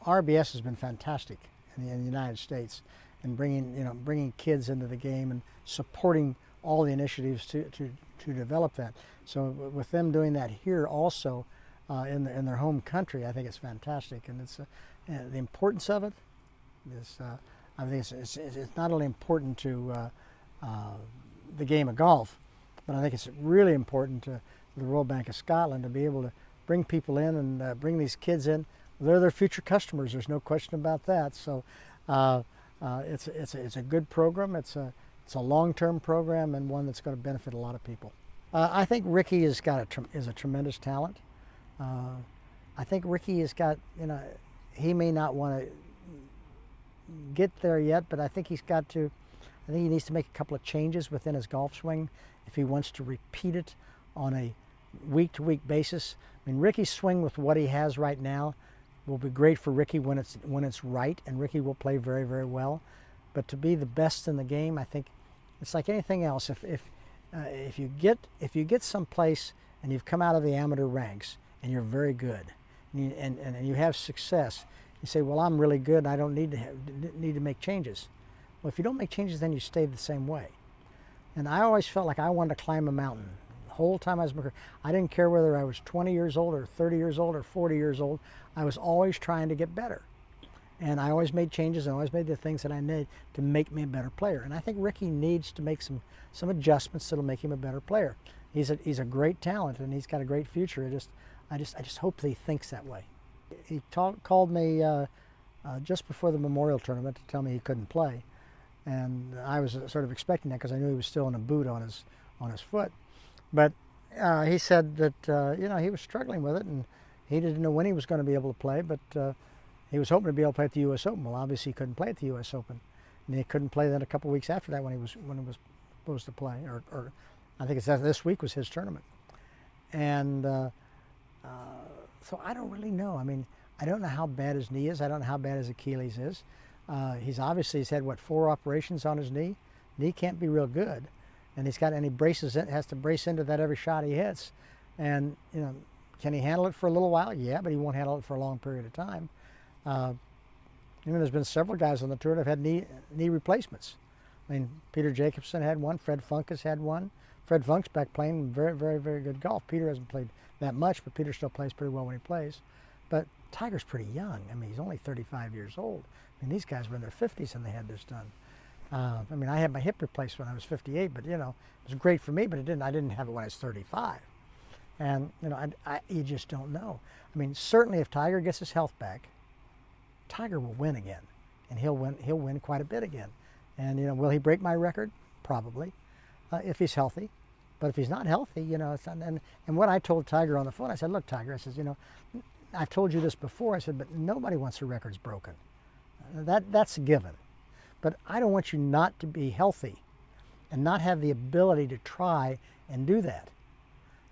RBS has been fantastic in the United States, and bringing kids into the game and supporting all the initiatives to develop that. So with them doing that here also in their home country, I think it's fantastic, and it's the importance of it is I think it's not only important to the game of golf, but I think it's really important to the Royal Bank of Scotland to be able to bring people in and bring these kids in. They're their future customers. There's no question about that. So it's a good program. It's a long-term program, and one that's going to benefit a lot of people. I think Ricky is a tremendous talent. I think Ricky has got, he may not want to get there yet, but I think he needs to make a couple of changes within his golf swing if he wants to repeat it on a week-to-week basis. I mean, Ricky's swing with what he has right now will be great for Ricky when it's right, and Ricky will play very, very well. But to be the best in the game, I think it's like anything else. If you get someplace and you've come out of the amateur ranks and you're very good and you have success, you say, well, I'm really good and I don't need to make changes. Well, if you don't make changes, then you stay the same way. And I always felt like I wanted to climb a mountain. The whole time I was in my career, I didn't care whether I was 20 years old or 30 years old or 40 years old. I was always trying to get better. And I always made changes and always made the things that I needed to make me a better player. And I think Ricky needs to make some adjustments that'll make him a better player. He's a great talent and he's got a great future. I just hope that he thinks that way. He called me just before the Memorial Tournament to tell me he couldn't play. And I was sort of expecting that because I knew he was still in a boot on his foot. But he said that he was struggling with it and he didn't know when he was going to be able to play, but he was hoping to be able to play at the U.S. Open. Well, obviously he couldn't play at the U.S. Open, and he couldn't play then a couple of weeks after that when he was supposed to play, or I think it's this week was his tournament. And so I don't really know. I mean, I don't know how bad his knee is. I don't know how bad his Achilles is. He's had 4 operations on his knee. Knee can't be real good, and he has to brace into that every shot he hits. And can he handle it for a little while? Yeah, but he won't handle it for a long period of time. There's been several guys on the tour that have had knee replacements. I mean, Peter Jacobsen had one. Fred Funk has had one. Fred Funk's back playing very, very, very good golf. Peter hasn't played that much, but Peter still plays pretty well when he plays. But Tiger's pretty young. I mean, he's only 35 years old. I mean, these guys were in their 50s and they had this done. I mean, I had my hip replaced when I was 58, but it was great for me, but I didn't have it when I was 35. And you just don't know. I mean, certainly if Tiger gets his health back, Tiger will win again, and he'll win quite a bit again. And will he break my record? Probably, if he's healthy. But if he's not healthy, it's not, and what I told Tiger on the phone, I said, look, Tiger, I said, I've told you this before. I said, but nobody wants their records broken. That's a given. But I don't want you not to be healthy and not have the ability to try and do that.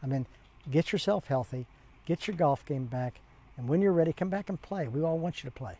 I mean, get yourself healthy, get your golf game back, and when you're ready, come back and play. We all want you to play.